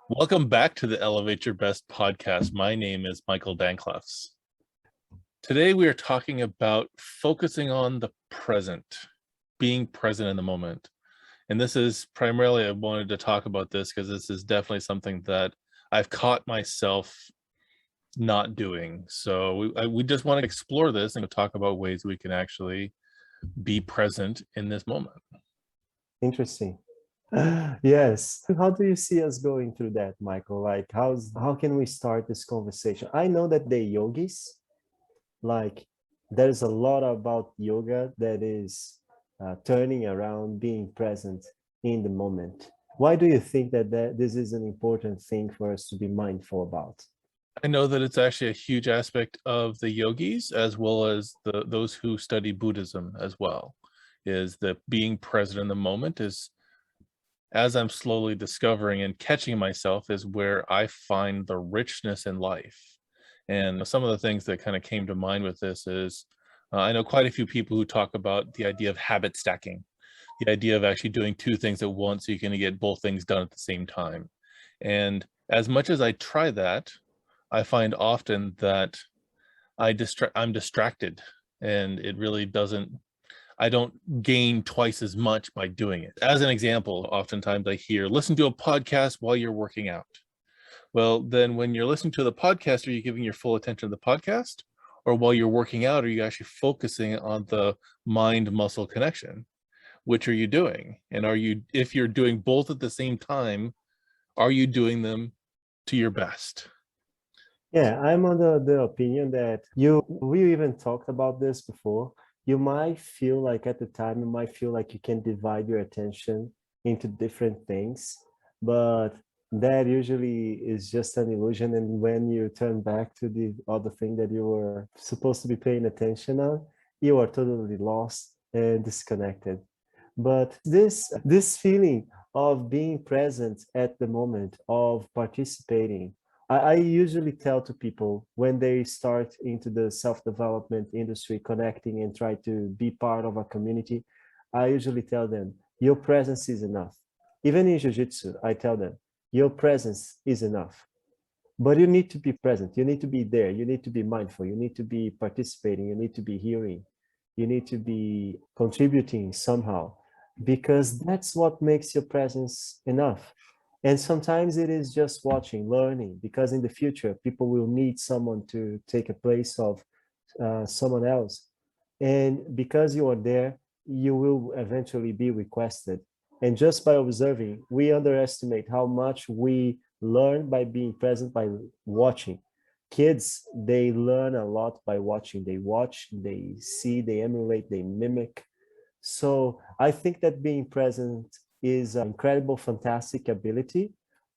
Welcome back to the Elevate Your Best podcast. My name is Michael Dancleffs. Today we are talking about focusing on the present, being present in the moment. And this is primarily, I wanted to talk about this because this is definitely something that I've caught myself not doing. So we just want to explore this and talk about ways we can actually be present in this moment. Interesting. Yes. How do you see us going through that, Michael? Like, how can we start this conversation? I know that the yogis, like, there's a lot about yoga that is turning around being present in the moment. Why do you think that this is an important thing for us to be mindful about? I know that it's actually a huge aspect of the yogis as well as those who study Buddhism as well, is that being present in the moment is, as I'm slowly discovering and catching myself, is where I find the richness in life. And some of the things that kind of came to mind with this is I know quite a few people who talk about the idea of habit stacking, the idea of actually doing two things at once so you can get both things done at the same time. And as much as I try that, I find often that I'm distracted, and it really doesn't, I don't gain twice as much by doing it. As an example, oftentimes I hear, listen to a podcast while you're working out. Well, then when you're listening to the podcast, are you giving your full attention to the podcast? Or while you're working out, are you actually focusing on the mind muscle connection? Which are you doing? And if you're doing both at the same time, are you doing them to your best? Yeah, I'm on the opinion that we even talked about this before. You might feel like at the time, you might feel like you can divide your attention into different things, but that usually is just an illusion. And when you turn back to the other thing that you were supposed to be paying attention on, you are totally lost and disconnected. But this feeling of being present at the moment, of participating, I usually tell to people when they start into the self-development industry, connecting and try to be part of a community, I usually tell them, your presence is enough. Even in jiu-jitsu, I tell them, your presence is enough. But you need to be present. You need to be there. You need to be mindful. You need to be participating. You need to be hearing. You need to be contributing somehow, because that's what makes your presence enough. And sometimes it is just watching, learning, because in the future, people will need someone to take a place of someone else. And because you are there, you will eventually be requested. And just by observing, we underestimate how much we learn by being present, by watching. Kids, they learn a lot by watching. They watch, they see, they emulate, they mimic. So I think that being present is an incredible, fantastic ability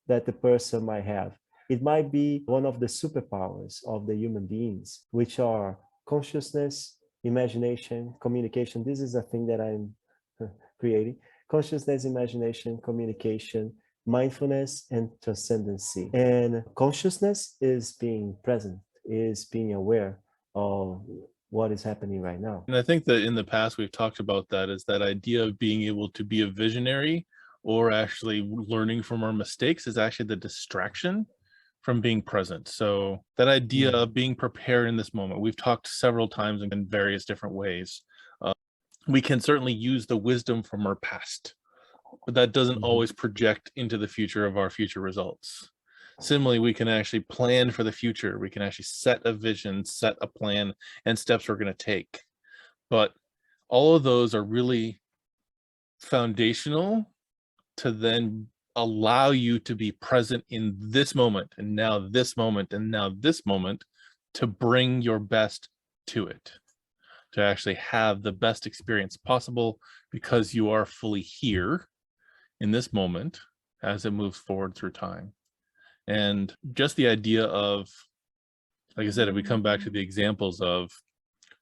that the person might have. It might be one of the superpowers of the human beings, which are consciousness, imagination, communication. This is a thing that I'm creating. Consciousness, imagination, communication, mindfulness, and transcendency. And consciousness is being present, is being aware of what is happening right now. And I think that in the past we've talked about that, is that idea of being able to be a visionary or actually learning from our mistakes is actually the distraction from being present. So that idea of being prepared in this moment, we've talked several times in various different ways. We can certainly use the wisdom from our past, but that doesn't always project into the future of our future results. Similarly, we can actually plan for the future. We can actually set a vision, set a plan, and steps we're going to take. But all of those are really foundational to then allow you to be present in this moment, and now this moment, and now this moment, to bring your best to it, to actually have the best experience possible, because you are fully here in this moment as it moves forward through time. And just the idea of, like I said, if we come back to the examples of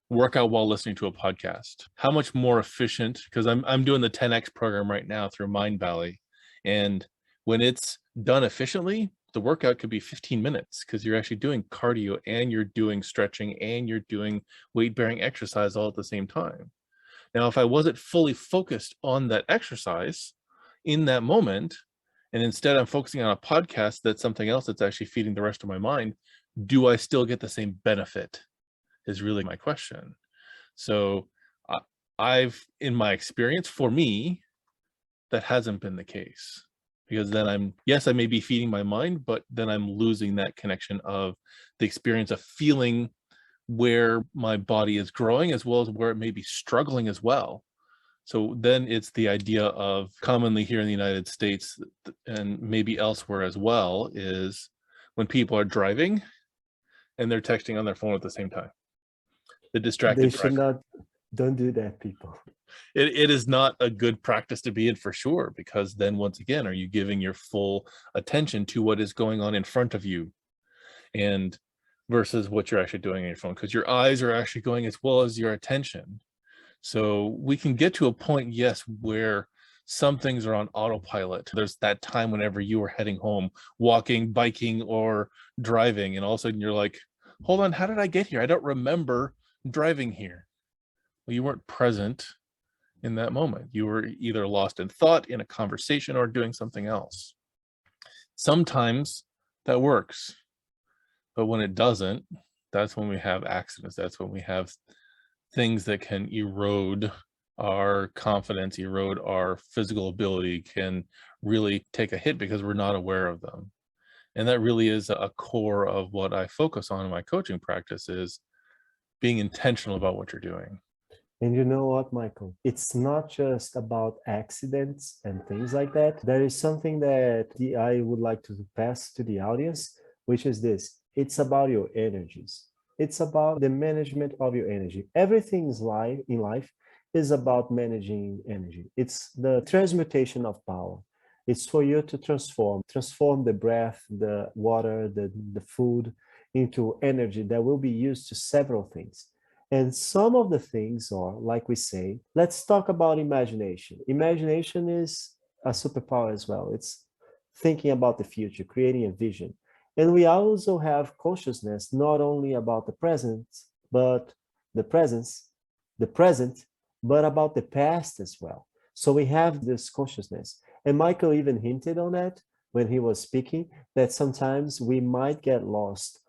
workout while listening to a podcast, how much more efficient, because I'm doing the 10X program right now through Mind Valley. And when it's done efficiently, the workout could be 15 minutes because you're actually doing cardio and you're doing stretching and you're doing weight bearing exercise all at the same time. Now, if I wasn't fully focused on that exercise in that moment, And instead I'm focusing on a podcast that's something else that's actually feeding the rest of my mind. Do I still get the same benefit is really my question. So I've, in my experience, for me, that hasn't been the case, because then yes, I may be feeding my mind, but then I'm losing that connection of the experience of feeling where my body is growing as well as where it may be struggling as well. So then it's the idea of, commonly here in the United States and maybe elsewhere as well, is when people are driving and they're texting on their phone at the same time. The They distracted should driver. not, don't do that, people. It is not a good practice to be in, for sure, because then once again, are you giving your full attention to what is going on in front of you, and versus what you're actually doing on your phone, because your eyes are actually going as well as your attention. So we can get to a point, yes, where some things are on autopilot. There's that time whenever you are heading home, walking, biking, or driving, and all of a sudden you're like, hold on, how did I get here? I don't remember driving here. Well, you weren't present in that moment. You were either lost in thought, in a conversation, or doing something else. Sometimes that works, but when it doesn't, that's when we have accidents. That's when we have things that can erode our confidence, erode our physical ability, can really take a hit because we're not aware of them. And that really is a core of what I focus on in my coaching practice, is being intentional about what you're doing. And you know what, Michael? It's not just about accidents and things like that. There is something that I would like to pass to the audience, which is this. It's about your energies. It's about the management of your energy. Everything in life is about managing energy. It's the transmutation of power. It's for you to transform the breath, the water, the food into energy that will be used to several things. And some of the things are, like we say, let's talk about imagination. Imagination is a superpower as well. It's thinking about the future, creating a vision. And we also have consciousness, not only about the present, but the presence, the present, but about the past as well. So we have this consciousness. And Michael even hinted on that when he was speaking, that sometimes we might get lost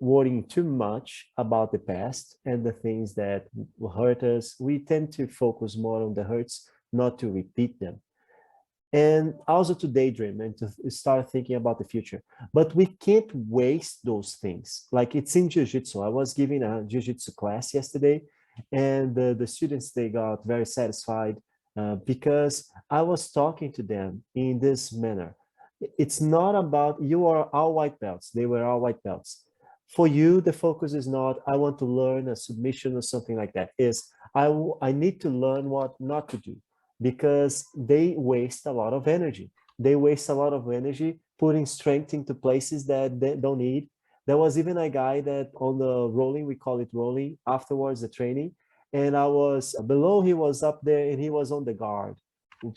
worrying too much about the past and the things that hurt us. We tend to focus more on the hurts, not to repeat them. And also to daydream and to start thinking about the future. But we can't waste those things. Like it's in jiu-jitsu. I was giving a jiu-jitsu class yesterday, and the students, they got very satisfied because I was talking to them in this manner. It's not about, you are all white belts. They were all white belts. For you, the focus is not, I want to learn a submission or something like that. Is I need to learn what not to do, because they waste a lot of energy. They waste a lot of energy putting strength into places that they don't need. There was even a guy that on the rolling, we call it rolling, afterwards the training, and I was below, he was up there and he was on the guard.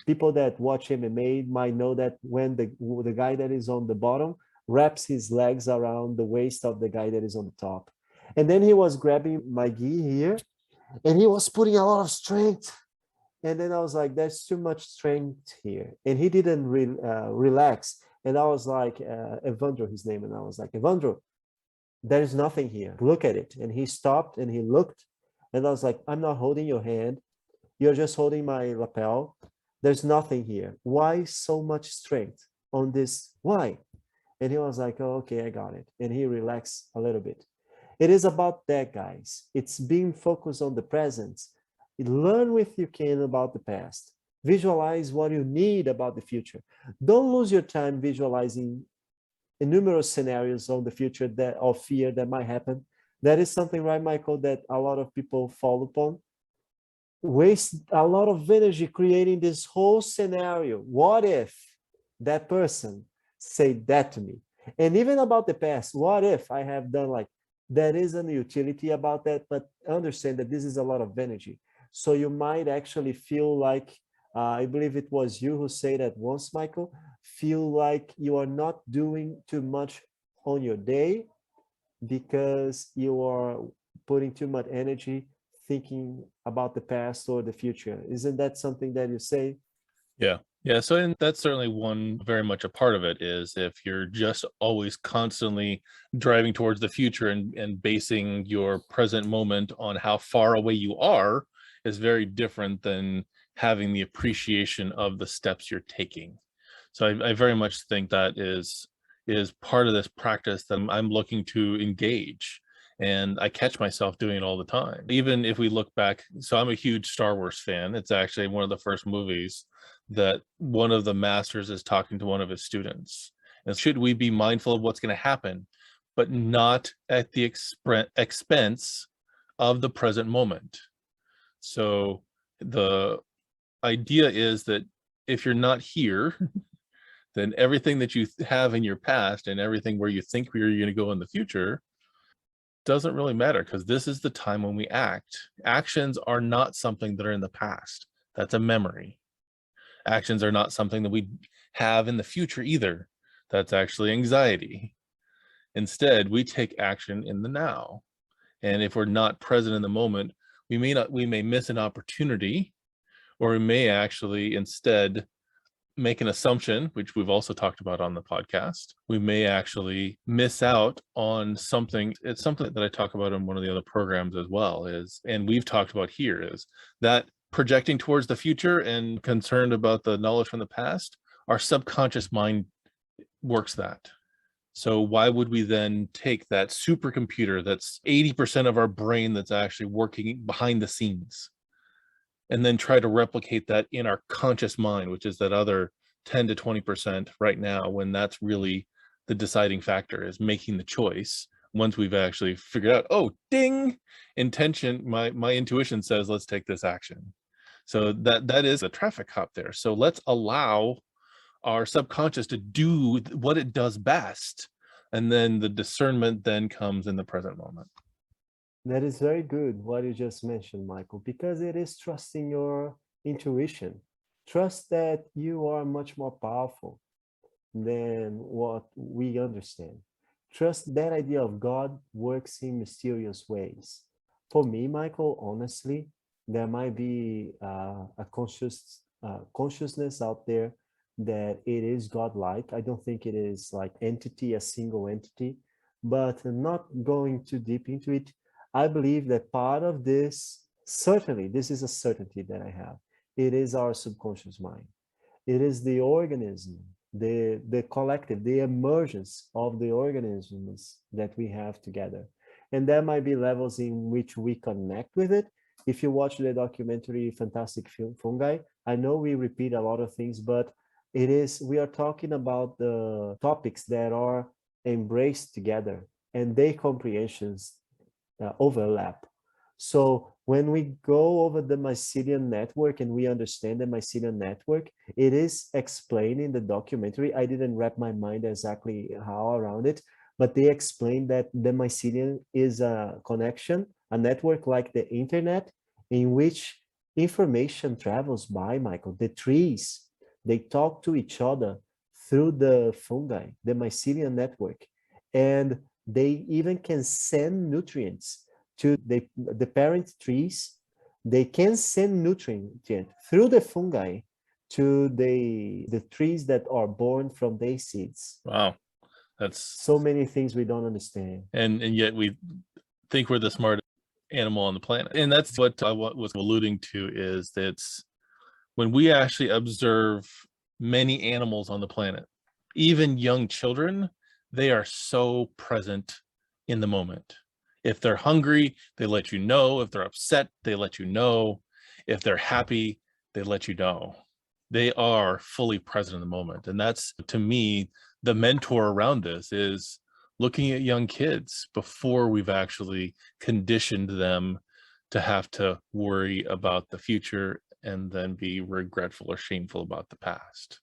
People that watch MMA might know that when the guy that is on the bottom wraps his legs around the waist of the guy that is on the top. And then he was grabbing my gi here and he was putting a lot of strength. And then I was like, there's too much strength here. And he didn't relax. And I was like, Evandro, his name. And I was like, Evandro, there is nothing here. Look at it. And he stopped and he looked. And I was like, I'm not holding your hand. You're just holding my lapel. There's nothing here. Why so much strength on this? Why? And he was like, oh, okay, I got it. And he relaxed a little bit. It is about that, guys. It's being focused on the present. Learn with you can about the past. Visualize what you need about the future. Don't lose your time visualizing numerous scenarios of the future that of fear that might happen. That is something, right, Michael, that a lot of people fall upon. Waste a lot of energy creating this whole scenario. What if that person said that to me? And even about the past, what if I have done like, there is an utility about that, but understand that this is a lot of energy. So you might actually feel like, I believe it was you who said that once, Michael, feel like you are not doing too much on your day because you are putting too much energy thinking about the past or the future. Isn't that something that you say? Yeah, Yeah, so and that's certainly one very much a part of it is if you're just always constantly driving towards the future and basing your present moment on how far away you are is very different than having the appreciation of the steps you're taking. So I very much think that is part of this practice that I'm looking to engage. And I catch myself doing it all the time. Even if we look back, so I'm a huge Star Wars fan. It's actually one of the first movies that one of the masters is talking to one of his students. And should we be mindful of what's going to happen, but not at the expense of the present moment? So the idea is that if you're not here, then everything that you have in your past and everything where you think you're going to go in the future doesn't really matter because this is the time when we act. Actions are not something that are in the past. That's a memory. Actions are not something that we have in the future either. That's actually anxiety. Instead, we take action in the now. And if we're not present in the moment, we may miss an opportunity, or we may actually instead make an assumption, which we've also talked about on the podcast. We may actually miss out on something. It's something that I talk about in one of the other programs as well, is, and we've talked about here, is that projecting towards the future and concerned about the knowledge from the past, our subconscious mind works that. So why would we then take that supercomputer that's 80% of our brain that's actually working behind the scenes and then try to replicate that in our conscious mind, which is that other 10 to 20% right now, when that's really the deciding factor, is making the choice once we've actually figured out, oh, ding, intention, my intuition says, let's take this action. So that is a traffic cop there. So let's allow our subconscious to do what it does best. And then the discernment then comes in the present moment. That is very good what you just mentioned, Michael, because it is trusting your intuition. Trust that you are much more powerful than what we understand. Trust that idea of God works in mysterious ways. For me, Michael, honestly, there might be a consciousness out there that it is God-like. I don't think it is like entity, a single entity, but not going too deep into it. I believe that part of this, certainly, this is a certainty that I have. It is our subconscious mind. It is the organism, the collective, the emergence of the organisms that we have together. And there might be levels in which we connect with it. If you watch the documentary Fantastic Fungi, I know we repeat a lot of things, but it is, we are talking about the topics that are embraced together and their comprehensions overlap. So when we go over the Mycelium Network and we understand the Mycelium Network, it is explained in the documentary. I didn't wrap my mind exactly how around it, but they explained that the Mycelium is a connection, a network like the internet, in which information travels by, Michael. The trees, they talk to each other through the fungi, the Mycelium Network, and they even can send nutrients to the parent trees. They can send nutrient through the fungi to the trees that are born from their seeds. Wow. That's so many things we don't understand. And yet we think we're the smartest animal on the planet. And that's what I was alluding to, is that when we actually observe many animals on the planet, even young children, they are so present in the moment. If they're hungry, they let you know. If they're upset, they let you know. If they're happy, they let you know. They are fully present in the moment. And that's, to me, the mentor around this is looking at young kids before we've actually conditioned them to have to worry about the future and then be regretful or shameful about the past.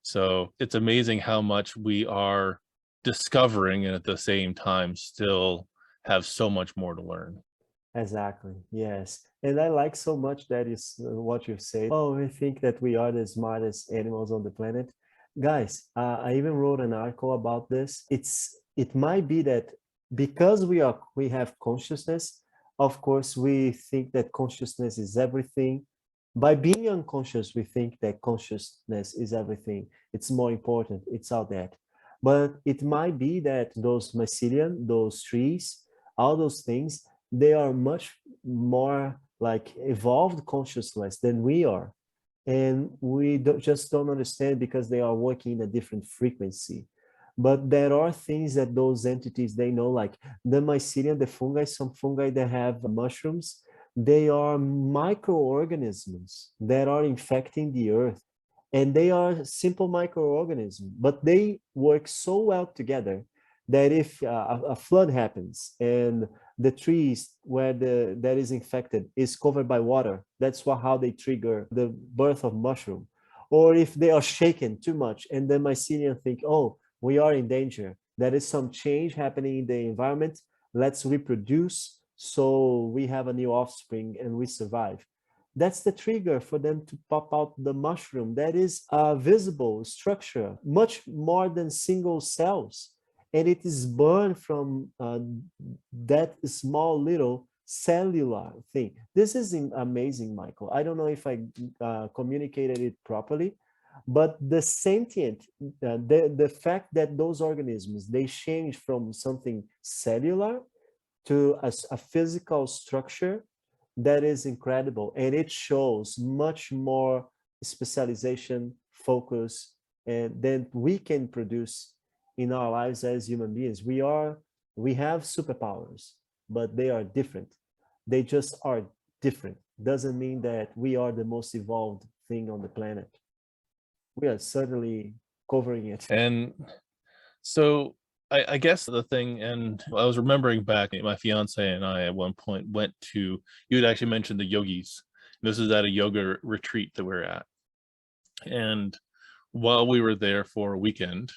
So it's amazing how much we are discovering and at the same time still have so much more to learn. Exactly. Yes. And I like so much that is what you say. Oh, we think that we are the smartest animals on the planet. Guys, I even wrote an article about this. It might be that because we have consciousness, of course, we think that consciousness is everything. By being unconscious, we think that consciousness is everything. It's more important. It's all that. But it might be that those mycelium, those trees, all those things, they are much more like evolved consciousness than we are. And we just don't understand because they are working in a different frequency. But there are things that those entities, they know, like the mycelium, the fungi, some fungi that have mushrooms, they are microorganisms that are infecting the earth. And they are simple microorganisms, but they work so well together that if a flood happens and the trees where the that is infected is covered by water, that's how they trigger the birth of mushroom. Or if they are shaken too much and the mycelium think, oh, we are in danger, there is some change happening in the environment, let's reproduce so we have a new offspring and we survive. That's the trigger for them to pop out the mushroom. That is a visible structure, much more than single cells. And it is born from that small little cellular thing. This is amazing, Michael. I don't know if I communicated it properly, but the sentient, the fact that those organisms, they change from something cellular to a physical structure, that is incredible. And it shows much more specialization, focus, and than we can produce in our lives as human beings. We have superpowers, but they are different. They just are different. Doesn't mean that we are the most evolved thing on the planet. We are certainly covering it. And so I guess the thing, and I was remembering back, my fiance and I at one point went to, you had actually mentioned the yogis. This is at a yoga retreat that we're at. And while we were there for a weekend,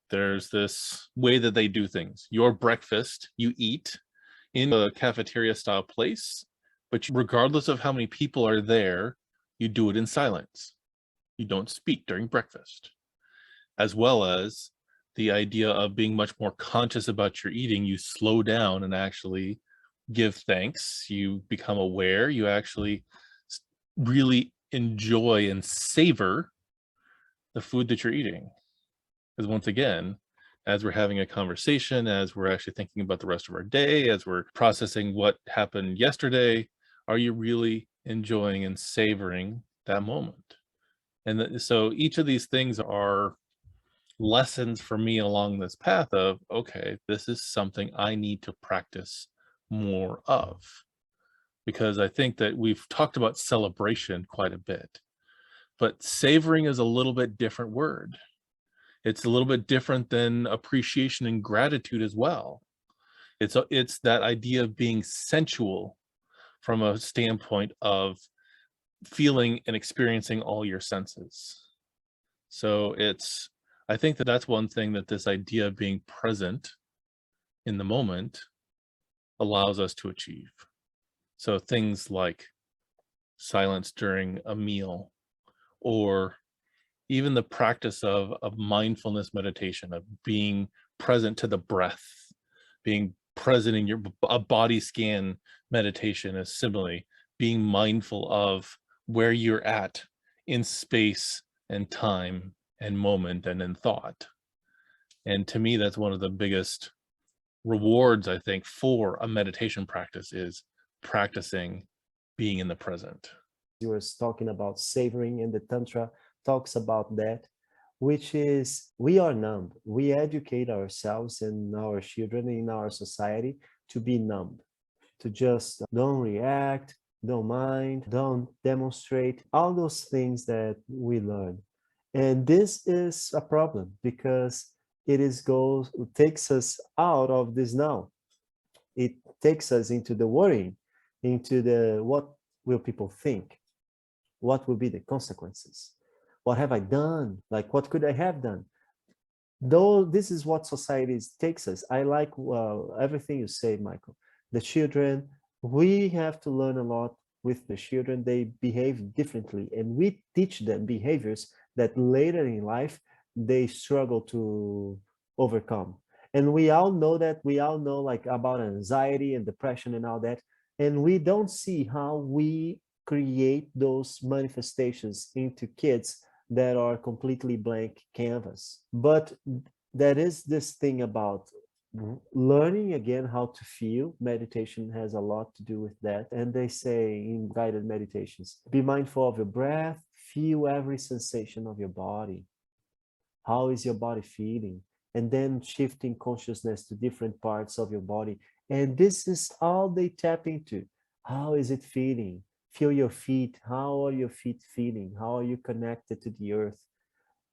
there's this way that they do things. Your breakfast, you eat in a cafeteria style place, but regardless of how many people are there, you do it in silence. You don't speak during breakfast, as well as the idea of being much more conscious about your eating. You slow down and actually give thanks. You become aware. You actually really enjoy and savor the food that you're eating. Because once again, as we're having a conversation, as we're actually thinking about the rest of our day, as we're processing what happened yesterday, are you really enjoying and savoring that moment? And so each of these things are lessons for me along this path of, okay, this is something I need to practice more of. Because I think that we've talked about celebration quite a bit, but savoring is a little bit different word. It's a little bit different than appreciation and gratitude as well. It's that idea of being sensual from a standpoint of feeling and experiencing all your senses. So I think that that's one thing that this idea of being present in the moment allows us to achieve. So things like silence during a meal, or even the practice of mindfulness meditation, of being present to the breath, being present in a body scan meditation is similarly being mindful of where you're at in space and time and moment and in thought. And to me, that's one of the biggest rewards, I think, for a meditation practice, is practicing being in the present. You were talking about savoring, and the Tantra talks about that, which is we are numb. We educate ourselves and our children in our society to be numb, to just don't react, don't mind, don't demonstrate, all those things that we learn. And this is a problem because it takes us out of this now. It takes us into the worrying, into the what will people think? What will be the consequences? What have I done? Like, what could I have done? Though this is what society takes us. I like everything you say, Michael. The children, we have to learn a lot with the children. They behave differently, and we teach them behaviors that later in life they struggle to overcome. And we all know that. We all know like about anxiety and depression and all that. And we don't see how we create those manifestations into kids that are completely blank canvas. But there is this thing about learning again how to feel. Meditation has a lot to do with that. And they say in guided meditations, be mindful of your breath, feel every sensation of your body. How is your body feeling? And then shifting consciousness to different parts of your body. And this is all they tap into. How is it feeling? Feel your feet. How are your feet feeling? How are you connected to the earth?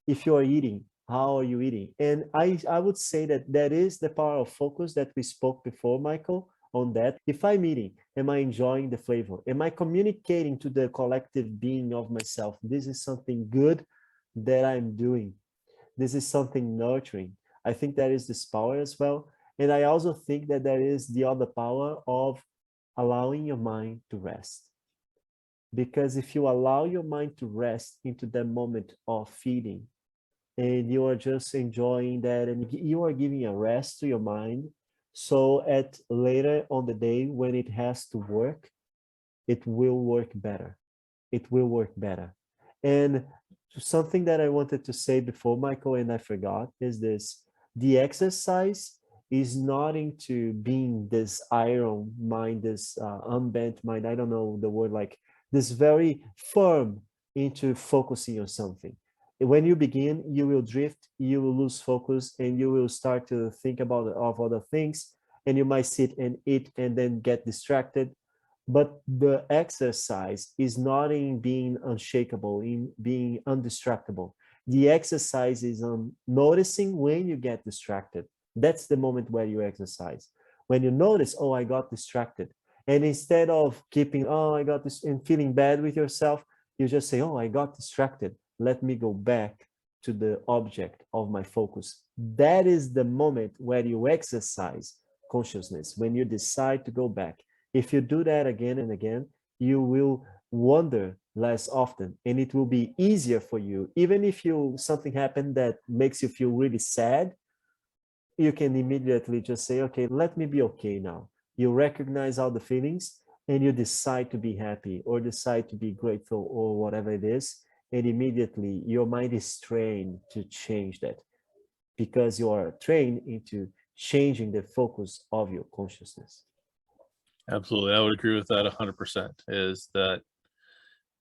If you are eating, how are you eating? And I would say that that is the power of focus that we spoke before, Michael, on that. If I'm eating, am I enjoying the flavor? Am I communicating to the collective being of myself? This is something good that I'm doing. This is something nurturing. I think there is this power as well. And I also think that there is the other power of allowing your mind to rest. Because if you allow your mind to rest into that moment of feeding, and you are just enjoying that, and you are giving a rest to your mind, so at later on the day when it has to work, it will work better. It will work better. And something that I wanted to say before, Michael, and I forgot, is this: the exercise is not into being this iron mind, this unbent mind, I don't know the word, like this very firm into focusing on something. When you begin, you will drift, you will lose focus, and you will start to think about of other things, and you might sit and eat and then get distracted. But the exercise is not in being unshakable, in being undistractable. The exercise is on noticing when you get distracted. That's the moment where you exercise. When you notice, oh, I got distracted. And instead of keeping, oh, I got this, and feeling bad with yourself, you just say, oh, I got distracted. Let me go back to the object of my focus. That is the moment where you exercise consciousness, when you decide to go back. If you do that again and again, you will wonder less often, and it will be easier for you. Even if something happened that makes you feel really sad, you can immediately just say, okay, let me be okay now. You recognize all the feelings and you decide to be happy or decide to be grateful or whatever it is. And immediately your mind is trained to change that, because you are trained into changing the focus of your consciousness. Absolutely. I would agree with that 100%, is that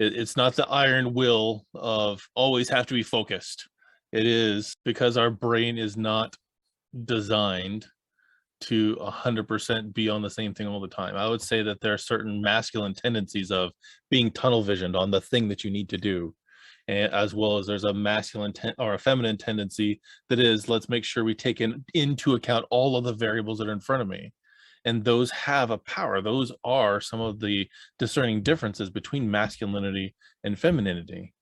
it's not the iron will of always have to be focused. It is because our brain is not designed to 100% be on the same thing all the time. I would say that there are certain masculine tendencies of being tunnel visioned on the thing that you need to do, and as well as there's a masculine or a feminine tendency that is, let's make sure we take into account all of the variables that are in front of me. And those have a power. Those are some of the discerning differences between masculinity and femininity.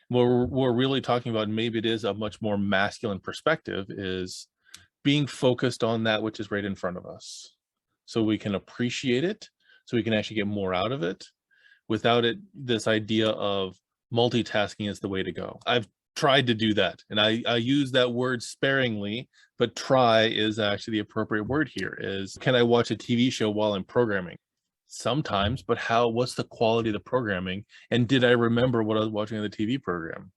What we're really talking about, maybe it is a much more masculine perspective, is being focused on that which is right in front of us, so we can appreciate it, so we can actually get more out of it without it, this idea of multitasking is the way to go. I've tried to do that, and I use that word sparingly, but try is actually the appropriate word here. Is, can I watch a TV show while I'm programming? Sometimes, but what's the quality of the programming? And did I remember what I was watching in the TV program?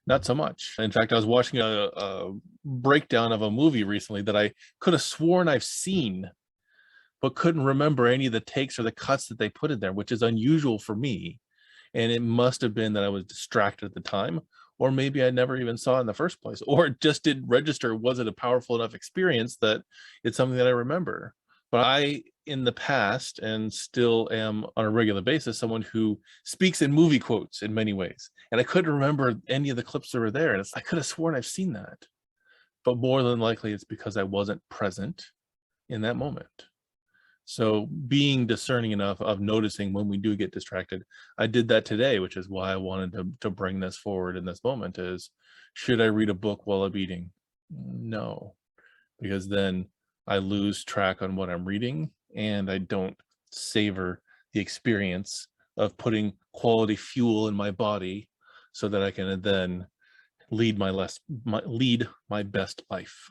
Not so much. In fact, I was watching a breakdown of a movie recently that I could have sworn I've seen, but couldn't remember any of the takes or the cuts that they put in there, which is unusual for me. And it must have been that I was distracted at the time, or maybe I never even saw it in the first place, or it just didn't register. Was it a powerful enough experience that it's something that I remember? But I, in the past, and still am on a regular basis, someone who speaks in movie quotes in many ways. And I couldn't remember any of the clips that were there. And I could have sworn I've seen that. But more than likely, it's because I wasn't present in that moment. So being discerning enough of noticing when we do get distracted. I did that today, which is why I wanted to bring this forward in this moment. Is, should I read a book while I'm eating? No, because then I lose track on what I'm reading, and I don't savor the experience of putting quality fuel in my body so that I can then lead my best life.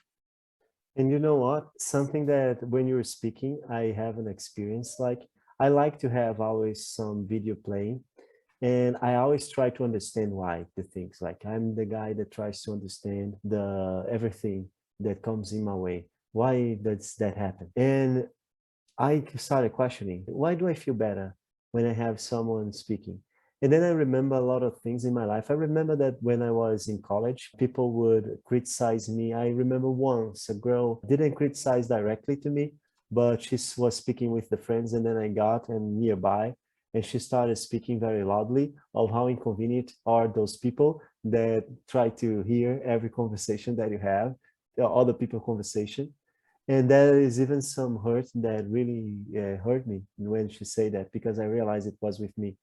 And you know what? Something that when you were speaking, I have an experience like, I like to have always some video playing, and I always try to understand why the things. Like I'm the guy that tries to understand the everything that comes in my way. Why does that happen? And I started questioning, why do I feel better when I have someone speaking? And then I remember a lot of things in my life. I remember that when I was in college, people would criticize me. I remember once a girl didn't criticize directly to me, but she was speaking with the friends, and then I got and nearby, and she started speaking very loudly of how inconvenient are those people that try to hear every conversation that you have, other people conversation. And there is even some hurt that really hurt me when she said that, because I realized it was with me.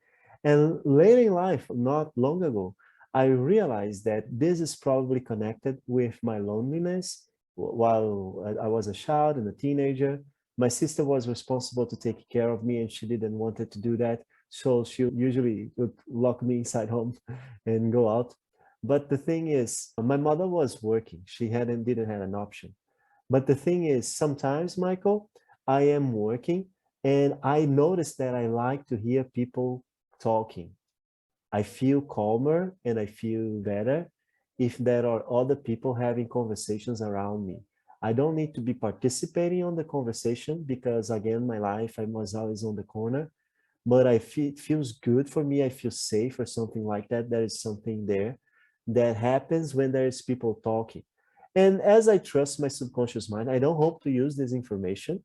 And later in life, not long ago, I realized that this is probably connected with my loneliness. While I was a child and a teenager, my sister was responsible to take care of me, and she didn't want to do that. So she usually would lock me inside home and go out. But the thing is, my mother was working. She didn't have an option. But the thing is, sometimes, Michael, I am working and I notice that I like to hear people talking. I feel calmer and I feel better if there are other people having conversations around me. I don't need to be participating on the conversation because, again, my life, I was always on the corner, but it feels good for me. I feel safe or something like that. There is something there that happens when there is people talking. And as I trust my subconscious mind, I don't hope to use this information,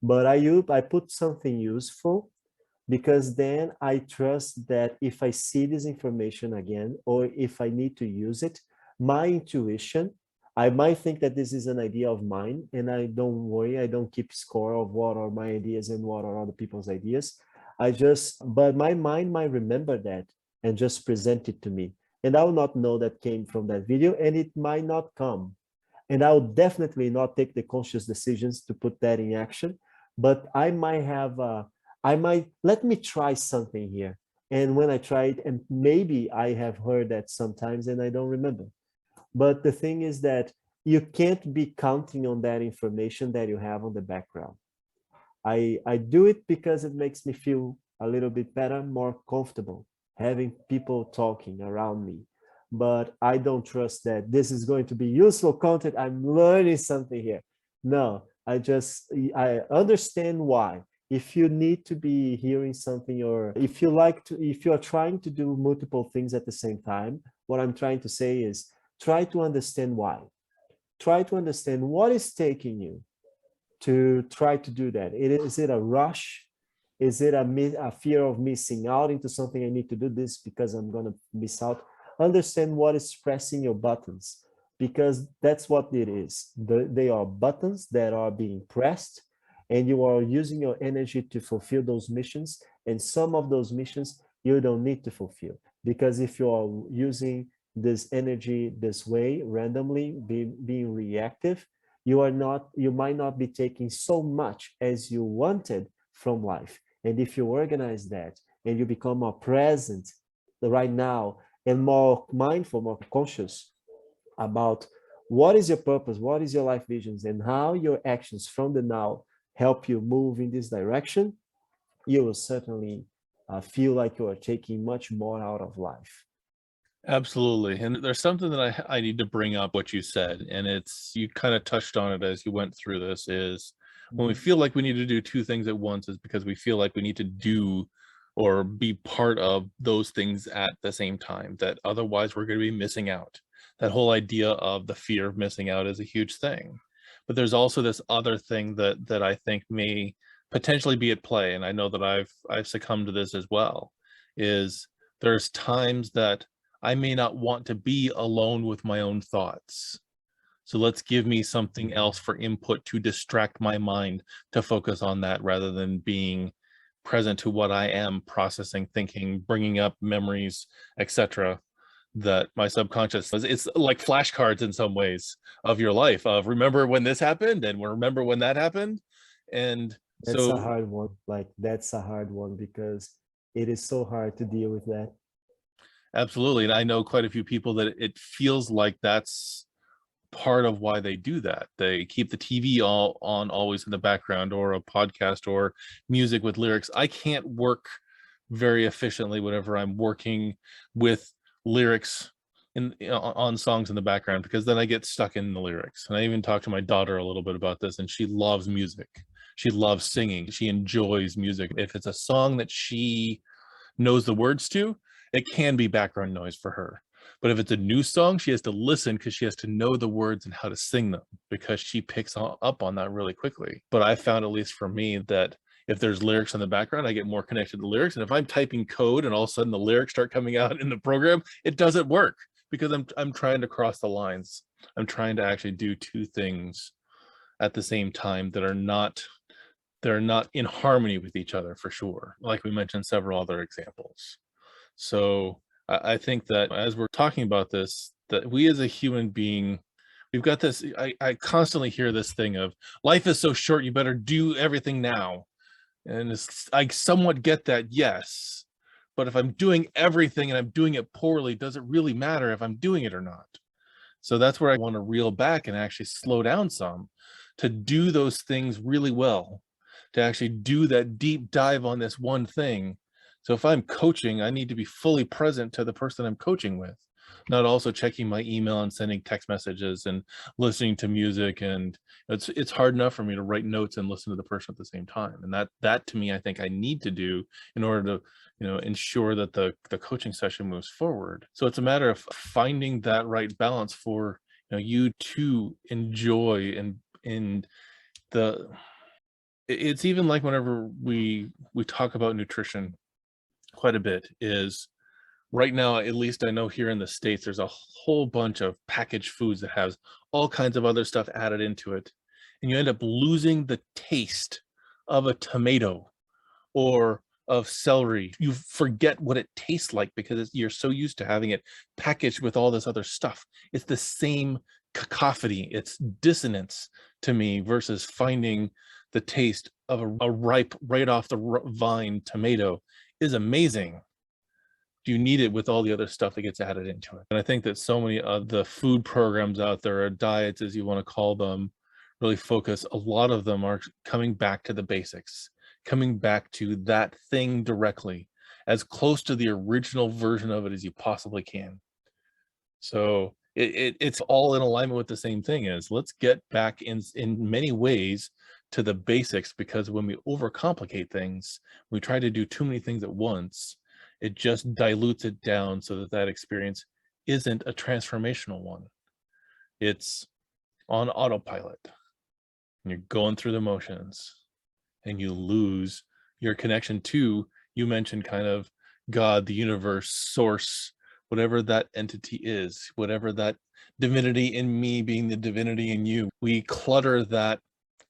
but I put something useful, because then I trust that if I see this information again, or if I need to use it, my intuition, I might think that this is an idea of mine, and I don't worry, I don't keep score of what are my ideas and what are other people's ideas. But my mind might remember that and just present it to me. And I will not know that came from that video, and it might not come. And I will definitely not take the conscious decisions to put that in action, but I might, let me try something here. And when I try it, and maybe I have heard that sometimes and I don't remember. But the thing is that you can't be counting on that information that you have on the background. I do it because it makes me feel a little bit better, more comfortable, having people talking around me. But I don't trust that this is going to be useful content. I'm learning something here. No, I understand why. If you need to be hearing something, or if you're trying to do multiple things at the same time, what I'm trying to say is try to understand why. Try to understand what is taking you to try to do that. Is it a rush? Is it a fear of missing out into something? I need to do this because I'm going to miss out. Understand what is pressing your buttons, because that's what it is. They are buttons that are being pressed, and you are using your energy to fulfill those missions. And some of those missions you don't need to fulfill, because if you are using this energy this way, randomly, being reactive, you might not be taking so much as you wanted from life. And if you organize that and you become more present right now and more mindful, more conscious about what is your purpose, what is your life visions, and how your actions from the now help you move in this direction, you will certainly feel like you are taking much more out of life. Absolutely. And there's something that I need to bring up what you said, and it's you kind of touched on it as you went through this, is when we feel like we need to do two things at once is because we feel like we need to do or be part of those things at the same time, that otherwise we're going to be missing out. That whole idea of the fear of missing out is a huge thing. But there's also this other thing that I think may potentially be at play, and I know that I've succumbed to this as well, is there's times that I may not want to be alone with my own thoughts. So let's give me something else for input to distract my mind to focus on that rather than being present to what I am processing, thinking, bringing up memories, etc. That my subconscious, it's like flashcards in some ways of your life of remember when this happened and remember when that happened. And That's a so hard one. Like, that's a hard one because it is so hard to deal with that. absolutely. And I know quite a few people that it feels like that's part of why they do that. They keep the TV all on always in the background, or a podcast or music with lyrics. I can't work very efficiently whenever I'm working with lyrics on songs in the background, because then I get stuck in the lyrics. And I even talked to my daughter a little bit about this, and she loves music. She loves singing. She enjoys music. If it's a song that she knows the words to, it can be background noise for her. But if it's a new song, she has to listen, because she has to know the words and how to sing them, because she picks up on that really quickly. But I found, at least for me, that if there's lyrics in the background, I get more connected to the lyrics. And if I'm typing code and all of a sudden the lyrics start coming out in the program, it doesn't work, because I'm trying to cross the lines. I'm trying to actually do two things at the same time that are not, they're not in harmony with each other, for sure. Like we mentioned several other examples. So I think that as we're talking about this, that we as a human being, we've got this, I constantly hear this thing of, life is so short, you better do everything now. And I somewhat get that, yes. But if I'm doing everything and I'm doing it poorly, does it really matter if I'm doing it or not? So that's where I want to reel back and actually slow down some, to do those things really well, to actually do that deep dive on this one thing. So if I'm coaching, I need to be fully present to the person I'm coaching with, not also checking my email and sending text messages and listening to music. And it's hard enough for me to write notes and listen to the person at the same time. And that to me, I think I need to do in order to, ensure that the coaching session moves forward. So it's a matter of finding that right balance for, you to enjoy. And it's even like whenever we talk about nutrition quite a bit, is right now, at least I know here in the States, there's a whole bunch of packaged foods that has all kinds of other stuff added into it. And you end up losing the taste of a tomato or of celery. You forget what it tastes like, because you're so used to having it packaged with all this other stuff. It's the same cacophony. It's dissonance to me, versus finding the taste of a ripe, right off the vine tomato is amazing. Do you need it with all the other stuff that gets added into it? And I think that so many of the food programs out there, or diets, as you want to call them, really focus, a lot of them are coming back to the basics, coming back to that thing directly, as close to the original version of it as you possibly can. So it's all in alignment with the same thing, is let's get back in many ways to the basics, because when we overcomplicate things, we try to do too many things at once, it just dilutes it down, so that experience isn't a transformational one. It's on autopilot, and you're going through the motions, and you lose your connection to, you mentioned kind of God, the universe, source, whatever that entity is, whatever that divinity in me being the divinity in you. We clutter that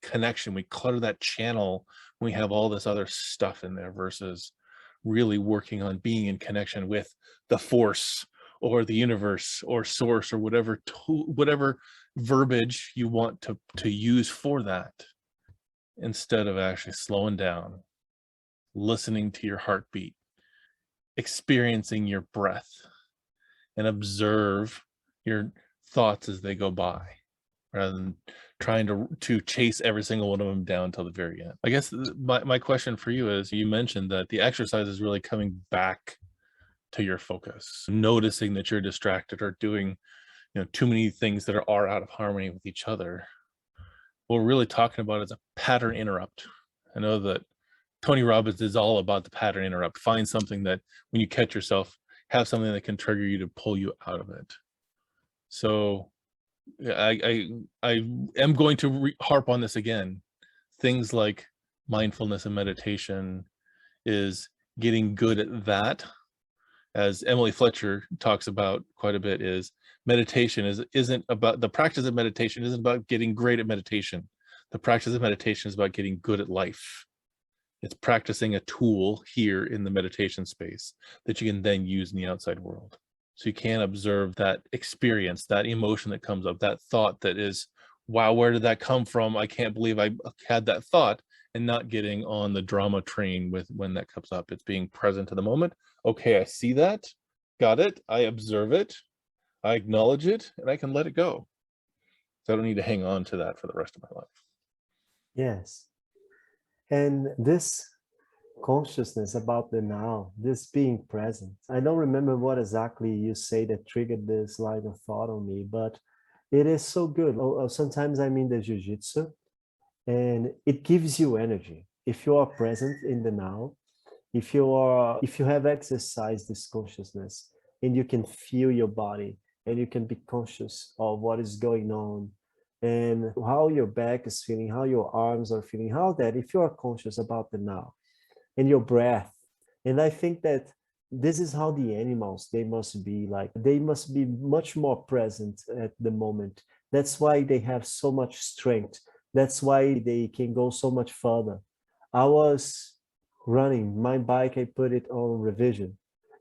connection, we clutter that channel when we have all this other stuff in there, versus really working on being in connection with the force, or the universe, or source, or whatever verbiage you want to use for that, instead of actually slowing down, listening to your heartbeat, experiencing your breath, and observe your thoughts as they go by, rather than trying to chase every single one of them down till the very end. I guess my question for you is, you mentioned that the exercise is really coming back to your focus, noticing that you're distracted, or doing too many things that are out of harmony with each other. What we're really talking about is a pattern interrupt. I know that Tony Robbins is all about the pattern interrupt. Find something that, when you catch yourself, have something that can trigger you to pull you out of it. So I am going to harp on this again. Things like mindfulness and meditation is getting good at that. As Emily Fletcher talks about quite a bit, is meditation isn't about, the practice of meditation isn't about getting great at meditation. The practice of meditation is about getting good at life. It's practicing a tool here in the meditation space that you can then use in the outside world. So you can observe that experience, that emotion that comes up, that thought that is, wow, where did that come from? I can't believe I had that thought, and not getting on the drama train with when that comes up. It's being present to the moment. Okay, I see that, got it, I observe it, I acknowledge it, and I can let it go. So I don't need to hang on to that for the rest of my life. Yes. And this consciousness about the now, this being present. I don't remember what exactly you say that triggered this line of thought on me, but it is so good. Sometimes I'm in the jiu-jitsu and it gives you energy. If you are present in the now, if you have exercised this consciousness and you can feel your body and you can be conscious of what is going on and how your back is feeling, how your arms are feeling, how that, if you are conscious about the now and your breath. And I think that this is how the animals, they must be like, they must be much more present at the moment. That's why they have so much strength. That's why they can go so much further. I was running my bike, I put it on revision.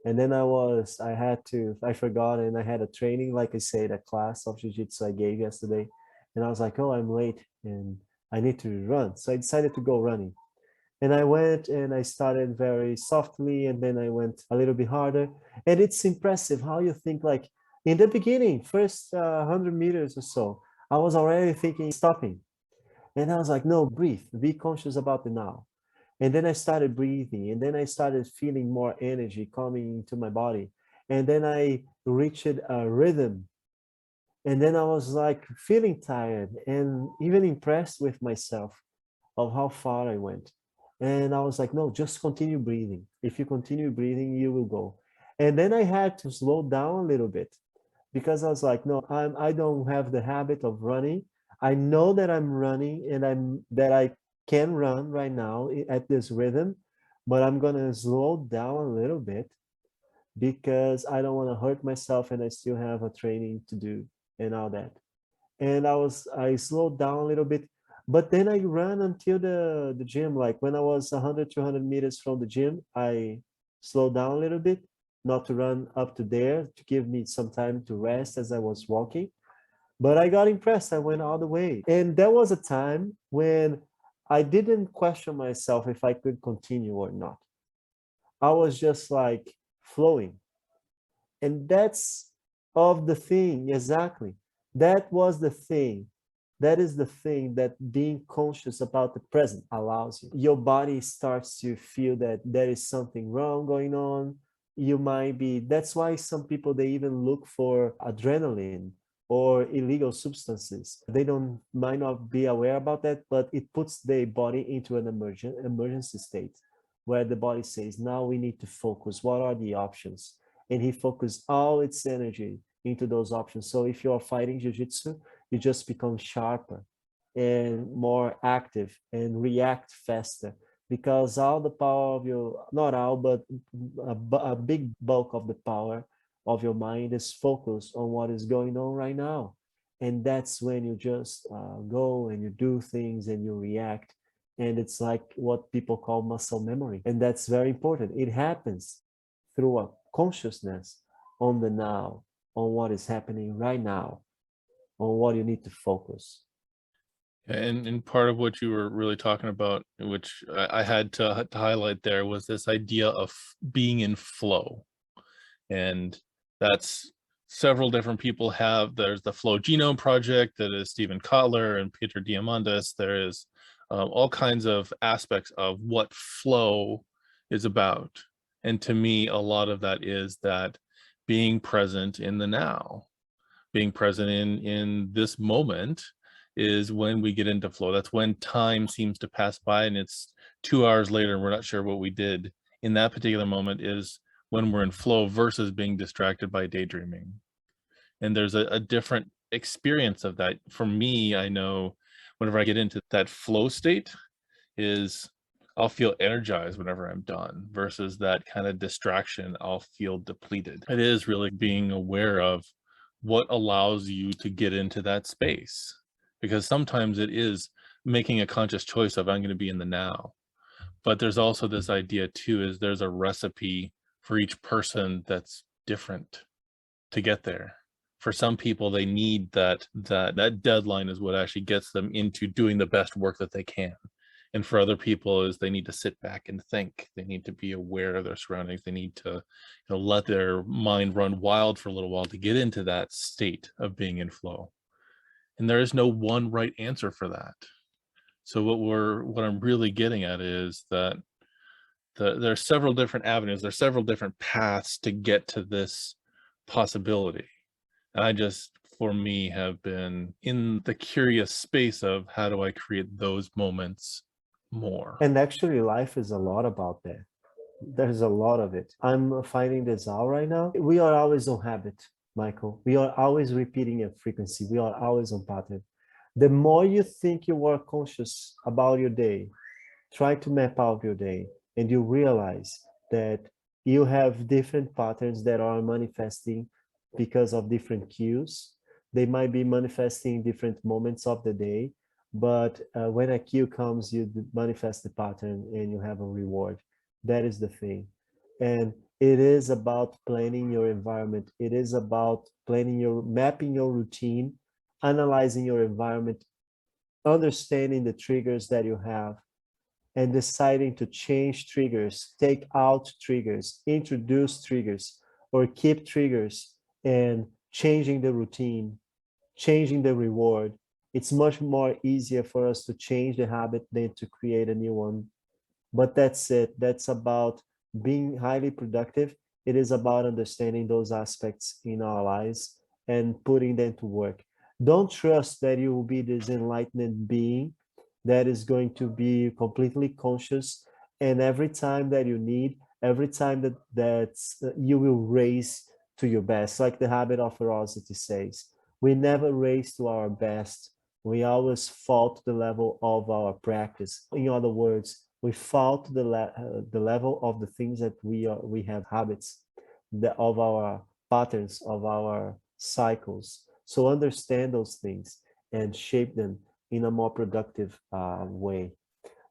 And then I forgot, and I had a training, like I said, a class of jiu-jitsu I gave yesterday. And I was like, oh, I'm late and I need to run. So I decided to go running. And I went and I started very softly, and then I went a little bit harder. And it's impressive how you think, like in the beginning, first 100 meters or so, I was already thinking stopping. And I was like, no, breathe, be conscious about the now. And then I started breathing, and then I started feeling more energy coming into my body. And then I reached a rhythm. And then I was like feeling tired and even impressed with myself of how far I went. And I was like, no, just continue breathing. If you continue breathing, you will go. And then I had to slow down a little bit because I was like, no, I don't have the habit of running. I know that I'm running and I can run right now at this rhythm, but I'm gonna slow down a little bit because I don't want to hurt myself and I still have a training to do and all that. And I slowed down a little bit, but then I ran until the gym. Like when I was 100, 200 meters from the gym, I slowed down a little bit, not to run up to there, to give me some time to rest as I was walking. But I got impressed. I went all the way. And there was a time when I didn't question myself if I could continue or not. I was just like flowing. And that's of the thing, exactly. That was the thing. That is the thing that being conscious about the present allows you. Your body starts to feel that there is something wrong going on. You might be, that's why some people, they even look for adrenaline or illegal substances. They don't might not be aware about that, but it puts their body into an emergency state where the body says, now we need to focus. What are the options? And he focused all its energy into those options. So if you're fighting jiu-jitsu, you just become sharper and more active and react faster because all the power of your, not all, but a big bulk of the power of your mind is focused on what is going on right now. And that's when you just go and you do things and you react. And it's like what people call muscle memory. And that's very important. It happens through a consciousness on the now, on what is happening right now, on what you need to focus. And part of what you were really talking about, which I had to highlight there, was this idea of being in flow. And that's several different people have. There's the Flow Genome Project, that is Stephen Kotler and Peter Diamandis. There is all kinds of aspects of what flow is about. And to me, a lot of that is that being present in the now, being present in this moment is when we get into flow. That's when time seems to pass by and it's 2 hours later and we're not sure what we did in that particular moment, is when we're in flow versus being distracted by daydreaming. And there's a different experience of that. For me, I know whenever I get into that flow state is I'll feel energized whenever I'm done versus that kind of distraction, I'll feel depleted. It is really being aware of what allows you to get into that space, because sometimes it is making a conscious choice of I'm going to be in the now. But there's also this idea too, is there's a recipe for each person that's different to get there. For some people, they need that deadline is what actually gets them into doing the best work that they can. And for other people is they need to sit back and think. They need to be aware of their surroundings. They need to, let their mind run wild for a little while to get into that state of being in flow. And there is no one right answer for that. So what I'm really getting at is that there are several different avenues, there are several different paths to get to this possibility. And I just, for me, have been in the curious space of how do I create those moments more? And actually, life is a lot about that. There's a lot of it. I'm finding this out right now. We are always on habit, Michael. We are always repeating a frequency. We are always on pattern. The more you think you are conscious about your day, try to map out your day, and you realize that you have different patterns that are manifesting because of different cues. They might be manifesting in different moments of the day, but when a cue comes, you manifest the pattern and you have a reward. That is the thing. And it is about planning your environment. It is about mapping your routine, analyzing your environment, understanding the triggers that you have, and deciding to change triggers, take out triggers, introduce triggers, or keep triggers, and changing the routine, changing the reward. It's much more easier for us to change the habit than to create a new one. But that's it. That's about being highly productive. It is about understanding those aspects in our lives and putting them to work. Don't trust that you will be this enlightened being that is going to be completely conscious, and every time that you need, every time that you will raise to your best, like the habit of ferocity says. We never raise to our best. We always fall to the level of our practice. In other words, we fall to the level of the things that we have habits, of our patterns, of our cycles. So understand those things and shape them in a more productive way.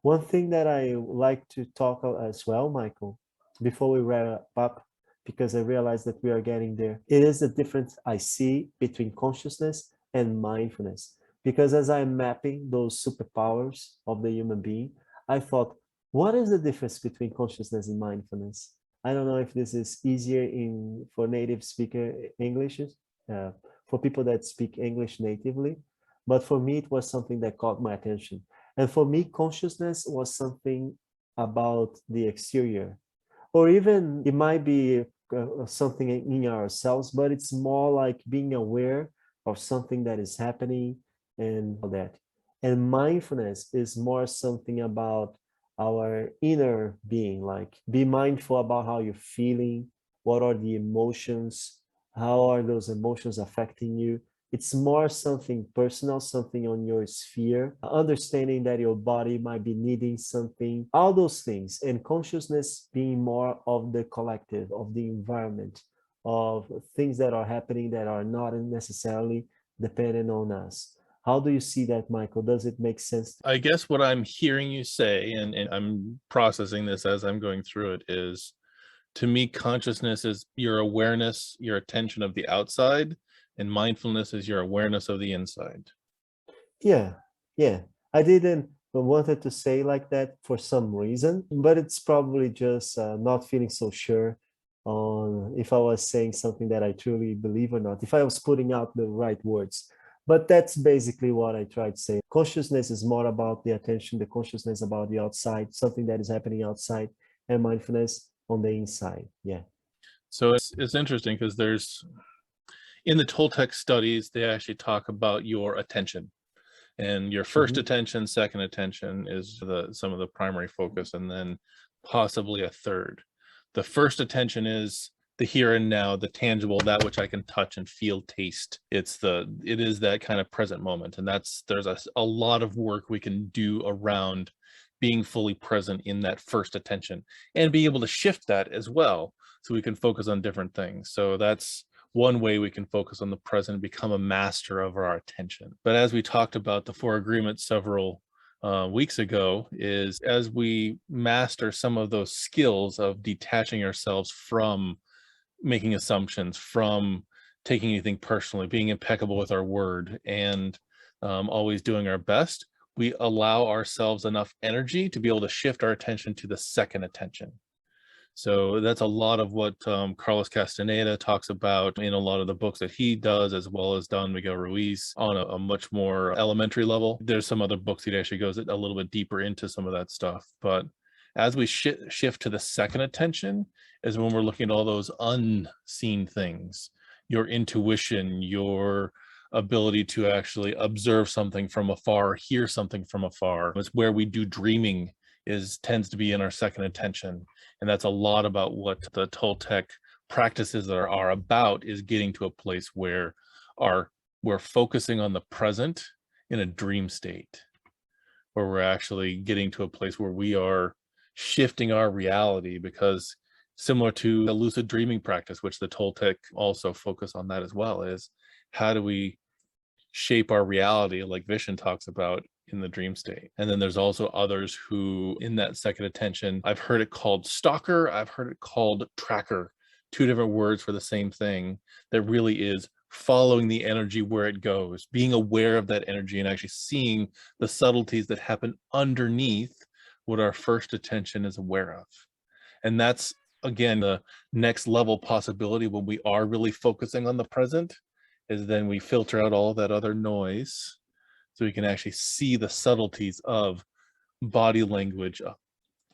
One thing that I like to talk as well, Michael, before we wrap up, because I realize that we are getting there, it is the difference I see between consciousness and mindfulness. Because as I'm mapping those superpowers of the human being, I thought, what is the difference between consciousness and mindfulness? I don't know if this is easier for native speaker English, for people that speak English natively, but for me, it was something that caught my attention. And for me, consciousness was something about the exterior, or even it might be something in ourselves, but it's more like being aware of something that is happening and all that. And mindfulness is more something about our inner being, like be mindful about how you're feeling, what are the emotions, how are those emotions affecting you. It's more something personal, something on your sphere, understanding that your body might be needing something, all those things, and consciousness being more of the collective, of the environment, of things that are happening that are not necessarily dependent on us. How do you see that, Michael? Does it make sense? I guess what I'm hearing you say, and I'm processing this as I'm going through it, is to me, consciousness is your awareness, your attention of the outside, and mindfulness is your awareness of the inside. Yeah, yeah. I didn't wanted to say like that for some reason, but it's probably just not feeling so sure on if I was saying something that I truly believe or not, if I was putting out the right words. But that's basically what I tried to say. Consciousness is more about the attention, the consciousness about the outside, something that is happening outside, and mindfulness on the inside. Yeah. So it's interesting because there's in the Toltec studies, they actually talk about your attention. And your first Mhm. attention, second attention is some of the primary focus, and then possibly a third. The first attention is the here and now, the tangible, that which I can touch and feel, taste. It is that kind of present moment. And there's a lot of work we can do around being fully present in that first attention and be able to shift that as well so we can focus on different things. So that's one way we can focus on the present and become a master of our attention. But as we talked about the four agreements several weeks ago, is as we master some of those skills of detaching ourselves from making assumptions, from taking anything personally, being impeccable with our word, and always doing our best, we allow ourselves enough energy to be able to shift our attention to the second attention. So that's a lot of what Carlos Castaneda talks about in a lot of the books that he does, as well as Don Miguel Ruiz on a much more elementary level. There's some other books he actually goes a little bit deeper into some of that stuff. But as we shift to the second attention is when we're looking at all those unseen things, your intuition, your ability to actually observe something from afar, hear something from afar. It's where we do dreaming tends to be in our second attention. And that's a lot about what the Toltec practices are about, is getting to a place where we're focusing on the present in a dream state, where we're actually getting to a place where we are shifting our reality, because similar to the lucid dreaming practice, which the Toltec also focus on that as well, is how do we shape our reality, like Vishen talks about in the dream state. And then there's also others who, in that second attention, I've heard it called stalker, I've heard it called tracker, two different words for the same thing, that really is following the energy where it goes, being aware of that energy and actually seeing the subtleties that happen underneath what our first attention is aware of. And that's, again, the next level possibility when we are really focusing on the present, is then we filter out all that other noise so we can actually see the subtleties of body language,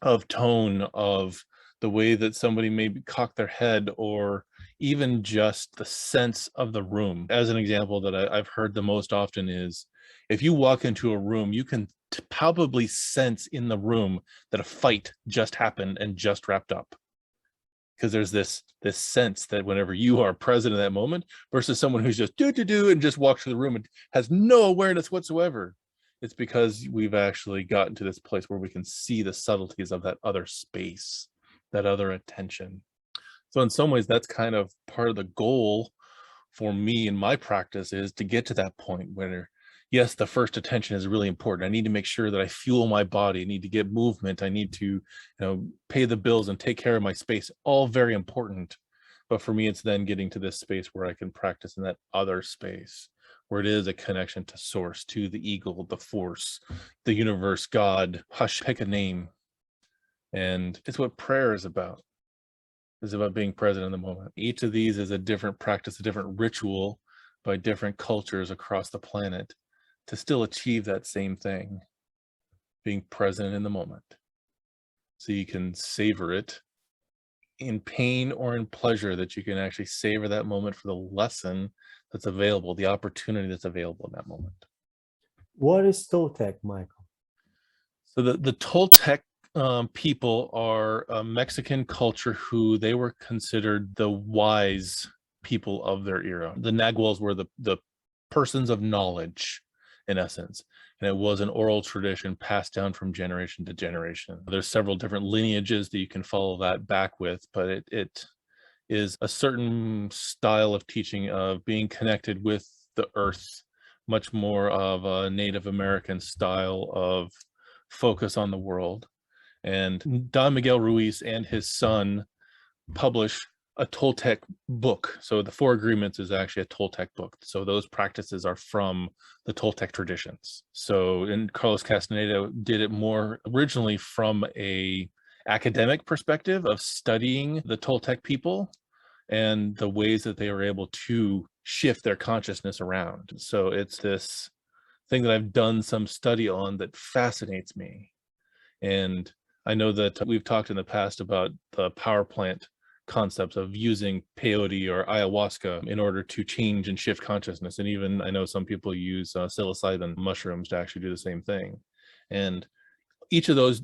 of tone, of the way that somebody maybe cock their head, or even just the sense of the room. As an example that I've heard the most often is, if you walk into a room, you can palpably sense in the room that a fight just happened and just wrapped up. Because there's this sense that whenever you are present in that moment versus someone who's just do and just walks through the room and has no awareness whatsoever, it's because we've actually gotten to this place where we can see the subtleties of that other space, that other attention. So in some ways, that's kind of part of the goal for me in my practice, is to get to that point where, yes, the first attention is really important. I need to make sure that I fuel my body. I need to get movement. I need to, pay the bills and take care of my space. All very important. But for me, it's then getting to this space where I can practice in that other space, where it is a connection to source, to the eagle, the force, the universe, God. Hush, pick a name. And it's what prayer is about. It's about being present in the moment. Each of these is a different practice, a different ritual by different cultures across the planet, to still achieve that same thing, being present in the moment. So you can savor it in pain or in pleasure, that you can actually savor that moment for the lesson that's available, the opportunity that's available in that moment. What is Toltec, Michael? So the Toltec people are a Mexican culture who they were considered the wise people of their era. The Naguals were the persons of knowledge, in essence. And it was an oral tradition passed down from generation to generation. There's several different lineages that you can follow that back with, but it is a certain style of teaching of being connected with the earth, much more of a Native American style of focus on the world. And Don Miguel Ruiz and his son publish a Toltec book. So the Four Agreements is actually a Toltec book. So those practices are from the Toltec traditions. So, and Carlos Castaneda did it more originally from a academic perspective of studying the Toltec people and the ways that they were able to shift their consciousness around. So it's this thing that I've done some study on that fascinates me. And I know that we've talked in the past about the power plant concepts of using peyote or ayahuasca in order to change and shift consciousness. And even I know some people use psilocybin mushrooms to actually do the same thing. And each of those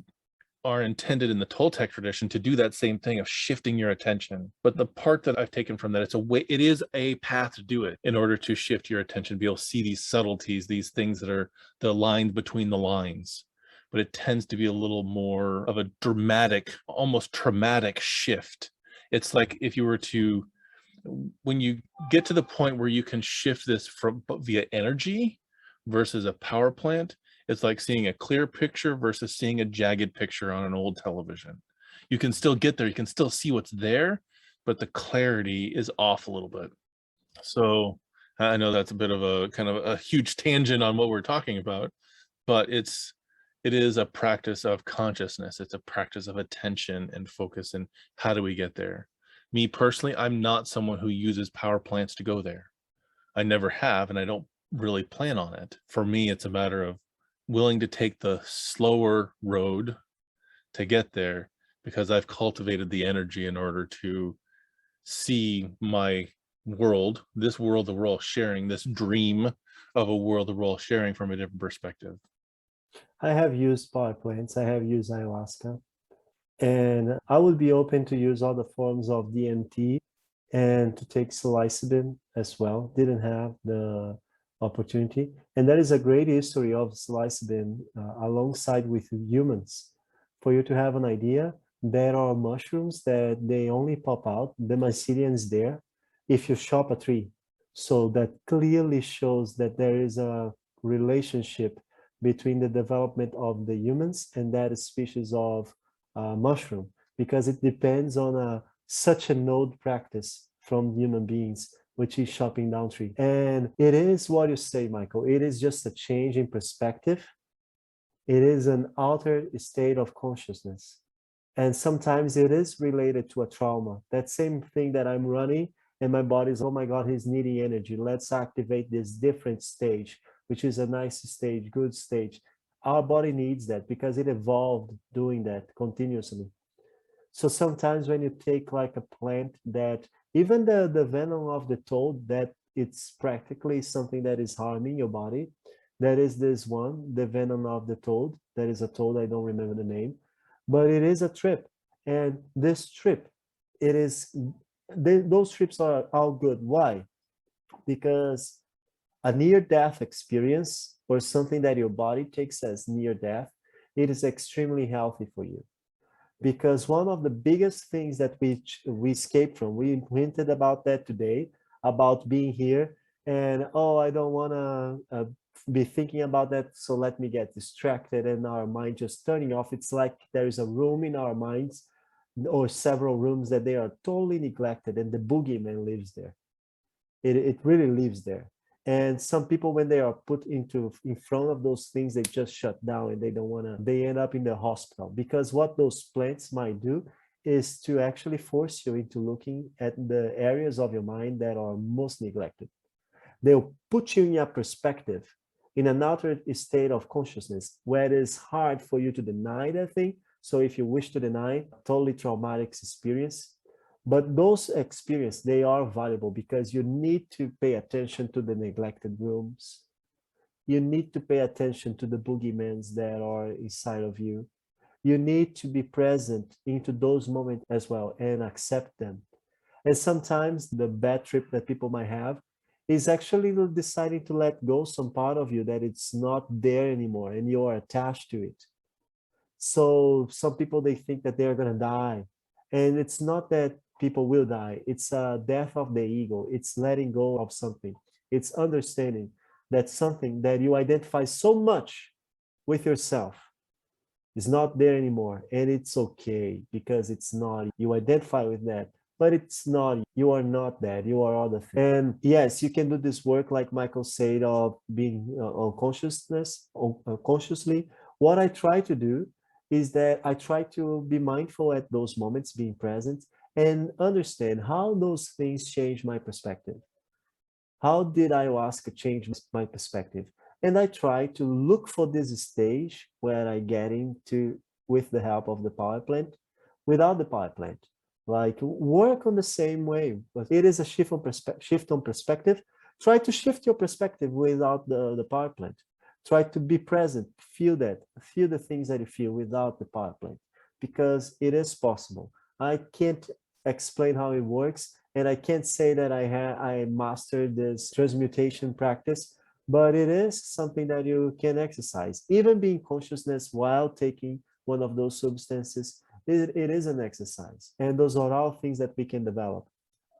are intended in the Toltec tradition to do that same thing of shifting your attention. But the part that I've taken from that, it is a path to do it in order to shift your attention, be able to see these subtleties, these things that are the lines between the lines. But it tends to be a little more of a dramatic, almost traumatic shift. It's like if you were to, when you get to the point where you can shift this from via energy versus a power plant, it's like seeing a clear picture versus seeing a jagged picture on an old television. You can still get there, you can still see what's there, but the clarity is off a little bit. So I know that's a bit of a kind of a huge tangent on what we're talking about, but it's it is a practice of consciousness. It's a practice of attention and focus. And how do we get there? Me personally, I'm not someone who uses power plants to go there. I never have, and I don't really plan on it. For me, it's a matter of willing to take the slower road to get there, because I've cultivated the energy in order to see my world, this world that we're all sharing, this dream of a world that we're all sharing, from a different perspective. I have used power plants. I have used ayahuasca, and I would be open to use other forms of DMT and to take psilocybin as well. Didn't have the opportunity, and there is a great history of psilocybin alongside with humans. For you to have an idea, there are mushrooms that they only pop out. The mycelium is there if you chop a tree. So that clearly shows that there is a relationship between the development of the humans and that species of mushroom, because it depends on such a node practice from human beings, which is chopping down tree. And it is what you say, Michael. It is just a change in perspective. It is an altered state of consciousness. And sometimes it is related to a trauma. That same thing that I'm running and my body's, oh my God, he's needing energy. Let's activate this different stage, which is a nice stage, good stage. Our body needs that because it evolved doing that continuously. So sometimes when you take like a plant that, even the venom of the toad, that it's practically something that is harming your body. That is this one, the venom of the toad. That is a toad, I don't remember the name, but it is a trip. And this trip, it is, those trips are all good. Why? Because a near-death experience or something that your body takes as near-death, it is extremely healthy for you. Because one of the biggest things that we escape from, we hinted about that today, about being here, and oh, I don't want to be thinking about that, so let me get distracted, and our mind just turning off. It's like there is a room in our minds, or several rooms, that they are totally neglected, and the boogeyman lives there. It really lives there. And some people, when they are put in front of those things, they just shut down and they don't want to, they end up in the hospital. Because what those plants might do is to actually force you into looking at the areas of your mind that are most neglected. They'll put you in a perspective, in an altered state of consciousness, where it is hard for you to deny that thing. So if you wish to deny a totally traumatic experience, but those experiences, they are valuable because you need to pay attention to the neglected rooms. You need to pay attention to the boogeymans that are inside of you. You need to be present into those moments as well and accept them. And sometimes the bad trip that people might have is actually deciding to let go some part of you that it's not there anymore and you are attached to it. So some people, they think that they're going to die. And it's not that people will die. It's a death of the ego. It's letting go of something. It's understanding that something that you identify so much with yourself is not there anymore. And it's okay, because it's not. You identify with that, but it's not. You are not that. You are other things. And yes, you can do this work, like Michael said, of being on consciousness, consciously. What I try to do is that I try to be mindful at those moments, being present, and understand how those things change my perspective. How did ayahuasca change my perspective? And I try to look for this stage where I get into with the help of the power plant, without the power plant. Like, work on the same way, but it is a shift on perspective. Try to shift your perspective without the power plant. Try to be present, feel that, feel the things that you feel without the power plant, because it is possible. I can't explain how it works, and I can't say that I mastered this transmutation practice, but it is something that you can exercise. Even being consciousness while taking one of those substances, it is an exercise. And those are all things that we can develop.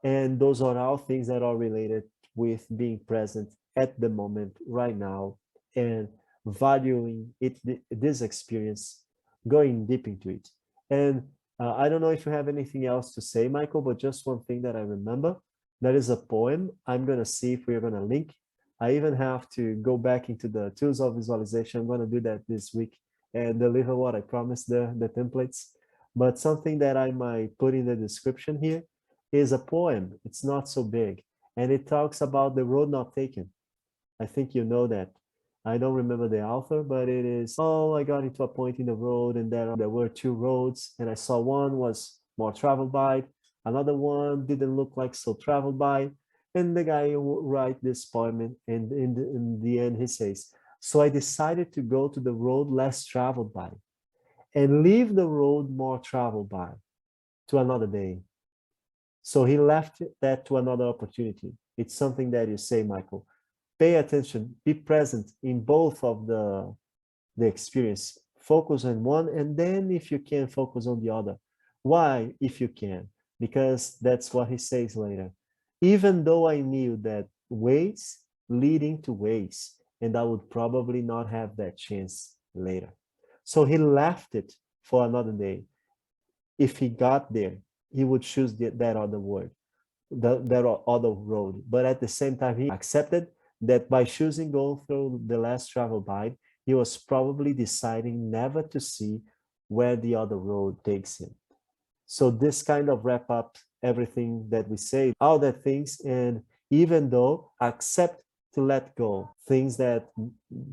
And those are all things that are related with being present at the moment, right now, and valuing it, this experience, going deep into it. And I don't know if you have anything else to say, Michael, but just one thing that I remember, there is a poem. I'm going to see if we're going to link. I even have to go back into the tools of visualization. I'm going to do that this week and deliver what I promised, the templates. But something that I might put in the description here is a poem. It's not so big, and it talks about the road not taken. I think you know that. I don't remember the author, but it is, oh, I got into a point in the road and there were two roads, and I saw one was more traveled by, another one didn't look like so traveled by. And the guy write this poem, and in the end he says, so I decided to go to the road less traveled by and leave the road more traveled by to another day. So he left that to another opportunity. It's something that you say, Michael. Pay attention, be present in both of the experience. Focus on one, and then if you can, focus on the other. Why, if you can? Because that's what he says later. Even though I knew that ways leading to ways, and I would probably not have that chance later. So he left it for another day. If he got there, he would choose that other word, that other road. But at the same time, he accepted that by choosing go through the less traveled by, he was probably deciding never to see where the other road takes him. So this kind of wrap up everything that we say, all the things, and even though accept to let go things that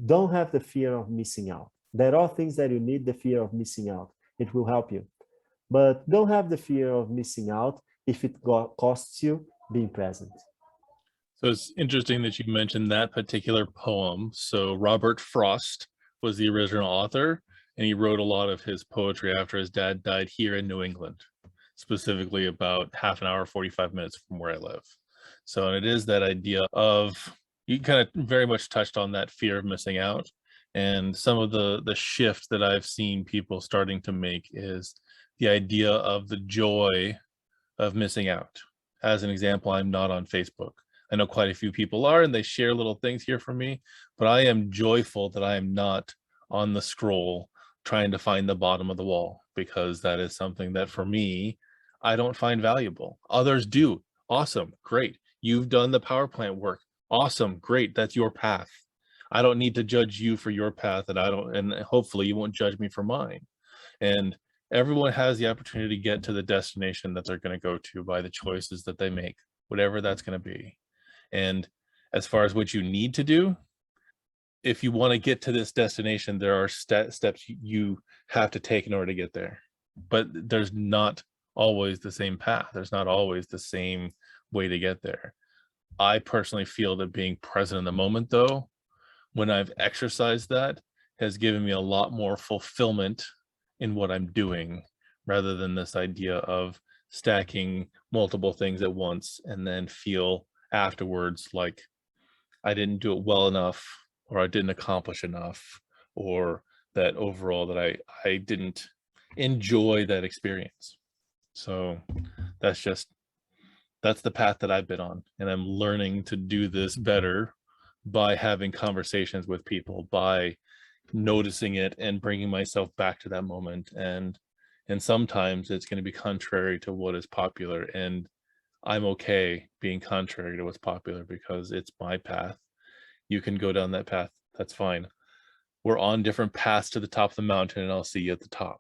don't have the fear of missing out. There are things that you need the fear of missing out. It will help you. But don't have the fear of missing out if it costs you being present. So it's interesting that you mentioned that particular poem. So Robert Frost was the original author, and he wrote a lot of his poetry after his dad died here in New England, specifically about half an hour, 45 minutes from where I live. So it is that idea of, you kind of very much touched on that fear of missing out. And some of the shift that I've seen people starting to make is the idea of the joy of missing out. As an example, I'm not on Facebook. I know quite a few people are, and they share little things here from me, but I am joyful that I am not on the scroll trying to find the bottom of the wall, because that is something that for me, I don't find valuable. Others do. Awesome. Great. You've done the power plant work. Awesome. Great. That's your path. I don't need to judge you for your path, and hopefully you won't judge me for mine. And everyone has the opportunity to get to the destination that they're going to go to by the choices that they make, whatever that's going to be. And as far as what you need to do, if you want to get to this destination, there are steps you have to take in order to get there. But there's not always the same path. There's not always the same way to get there. I personally feel that being present in the moment, though, when I've exercised that, has given me a lot more fulfillment in what I'm doing, rather than this idea of stacking multiple things at once and then feel afterwards like I didn't do it well enough, or I didn't accomplish enough, or that overall that I didn't enjoy that experience. So that's the path that I've been on, and I'm learning to do this better by having conversations with people, by noticing it and bringing myself back to that moment. And sometimes it's going to be contrary to what is popular, and I'm okay being contrary to what's popular because it's my path. You can go down that path. That's fine. We're on different paths to the top of the mountain, and I'll see you at the top.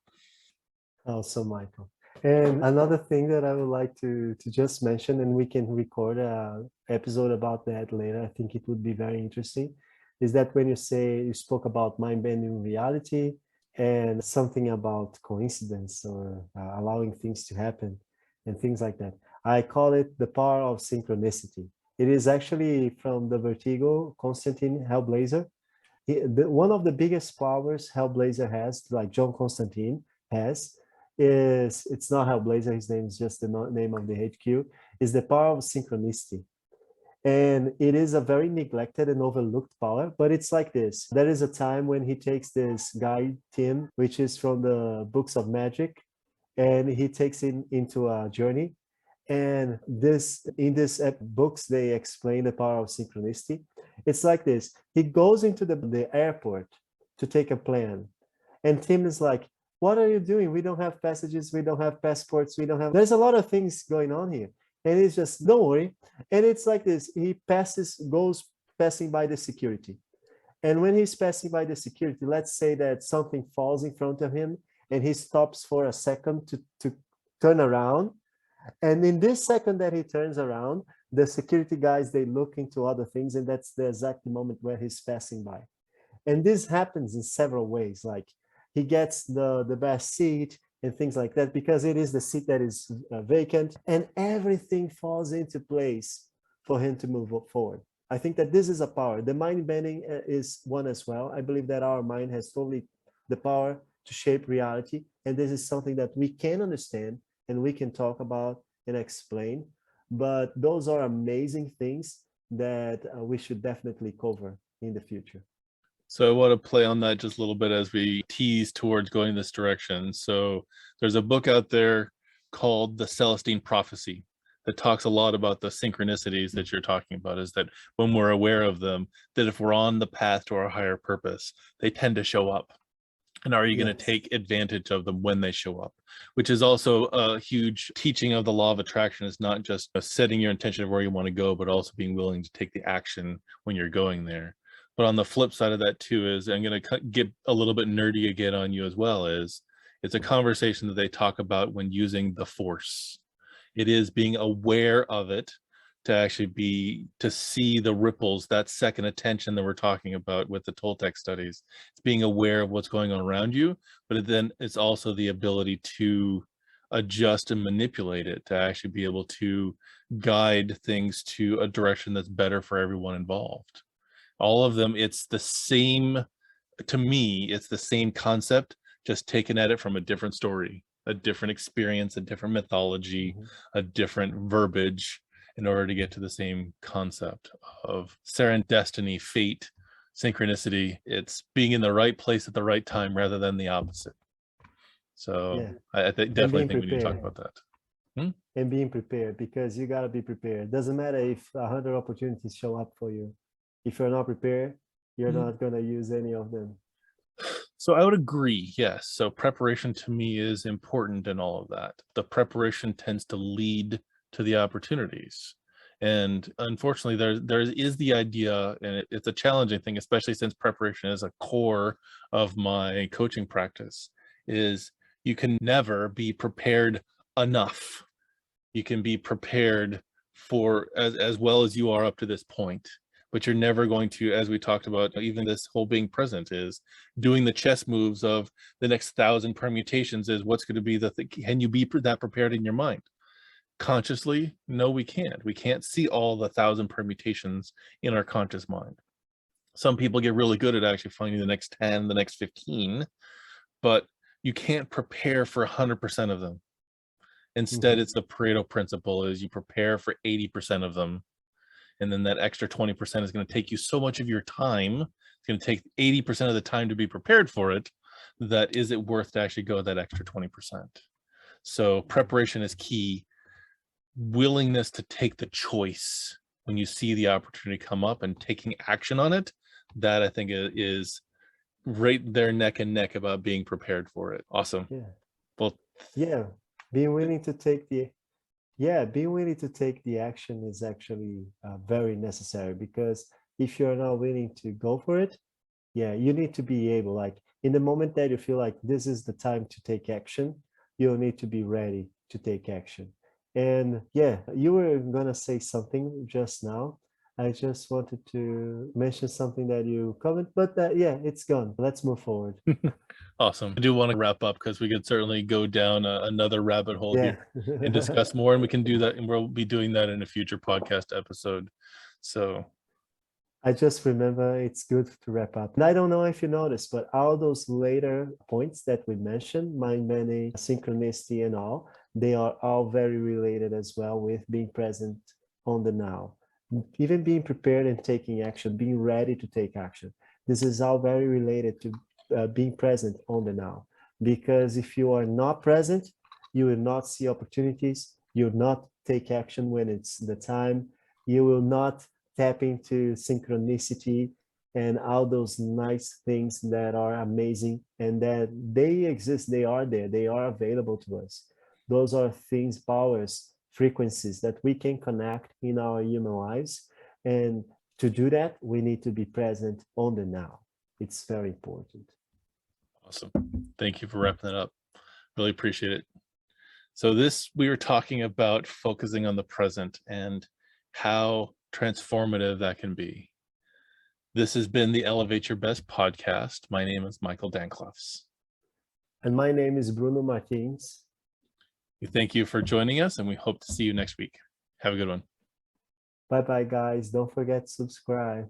Also, Michael. And another thing that I would like to just mention, and we can record a episode about that later, I think it would be very interesting, is that when you spoke about mind-bending reality and something about coincidence or allowing things to happen and things like that. I call it the power of synchronicity. It is actually from the Vertigo, Constantine Hellblazer. One of the biggest powers Hellblazer has, like John Constantine has, is, it's not Hellblazer, his name is just the name of the HQ, is the power of synchronicity. And it is a very neglected and overlooked power, but it's like this. There is a time when he takes this guy, Tim, which is from the books of magic, and he takes him into a journey. And in this books, they explain the power of synchronicity. It's like this. He goes into the airport to take a plane. And Tim is like, what are you doing? We don't have passages. We don't have passports. There's a lot of things going on here. And he's just, don't worry. And it's like this. He goes passing by the security. And when he's passing by the security, let's say that something falls in front of him and he stops for a second to turn around. And in this second that he turns around, the security guys, they look into other things, and that's the exact moment where he's passing by. And this happens in several ways, like he gets the best seat and things like that, because it is the seat that is vacant, and everything falls into place for him to move forward. I think that this is a power. The mind bending is one as well. I believe that our mind has totally the power to shape reality, and this is something that we can understand and we can talk about and explain. But those are amazing things that we should definitely cover in the future. So I want to play on that just a little bit as we tease towards going this direction. So there's a book out there called The Celestine Prophecy that talks a lot about the synchronicities that you're talking about, is that when we're aware of them, that if we're on the path to our higher purpose, they tend to show up. And are you going to take advantage of them when they show up? Which is also a huge teaching of the law of attraction, is not just setting your intention of where you want to go, but also being willing to take the action when you're going there. But on the flip side of that too is, I'm going to get a little bit nerdy again on you as well, is it's a conversation that they talk about when using the force. It is being aware of it, to actually to see the ripples, that second attention that we're talking about with the Toltec studies. It's being aware of what's going on around you, but then it's also the ability to adjust and manipulate it, to actually be able to guide things to a direction that's better for everyone involved. All of them, it's the same, to me, it's the same concept, just taken at it from a different story, a different experience, a different mythology, a different verbiage, in order to get to the same concept of serendipity, fate, synchronicity. It's being in the right place at the right time rather than the opposite. So I definitely think we need to talk about that. And being prepared, because you got to be prepared. Doesn't matter if 100 opportunities show up for you. If you're not prepared, you're not going to use any of them. So I would agree, yes. So preparation to me is important in all of that. The preparation tends to lead to the opportunities. And unfortunately, there is the idea, and it's a challenging thing, especially since preparation is a core of my coaching practice, is you can never be prepared enough. You can be prepared for as well as you are up to this point, but you're never going to, as we talked about, even this whole being present is doing the chess moves of the next 1,000 permutations, is what's going to be the thing. Can you be that prepared in your mind? Consciously? No, we can't. We can't see all the 1,000 permutations in our conscious mind. Some people get really good at actually finding the next 10, the next 15, but you can't prepare for 100% of them. Instead, it's the Pareto principle, is you prepare for 80% of them. And then that extra 20% is going to take you so much of your time. It's going to take 80% of the time to be prepared for it. That is it worth to actually go that extra 20%? So preparation is key. Willingness to take the choice when you see the opportunity come up and taking action on it, that I think is right there neck and neck about being prepared for it. Awesome. Well, being willing to take the action is actually very necessary, because if you're not willing to go for it, you need to be able, like in the moment that you feel like this is the time to take action, you'll need to be ready to take action. And you were gonna say something just now. I just wanted to mention something that you comment, but it's gone. Let's move forward. Awesome. I do want to wrap up, because we could certainly go down another rabbit hole here and discuss more, and we can do that, and we'll be doing that in a future podcast episode. So I just remember it's good to wrap up. And I don't know if you noticed, but all those later points that we mentioned, mind bending, synchronicity and all, they are all very related as well with being present on the now. Even being prepared and taking action, being ready to take action. This is all very related to being present on the now. Because if you are not present, you will not see opportunities. You will not take action when it's the time. You will not tap into synchronicity and all those nice things that are amazing, and that they exist, they are there, they are available to us. Those are things, powers, frequencies that we can connect in our human lives and to do that, we need to be present on the now. It's very important. Awesome. Thank you for wrapping that up. Really appreciate it. So we were talking about focusing on the present and how transformative that can be. This has been the Elevate Your Best podcast. My name is Michael Dancloffs. And my name is Bruno Martins. We thank you for joining us, and we hope to see you next week. Have a good one. Bye-bye, guys. Don't forget to subscribe.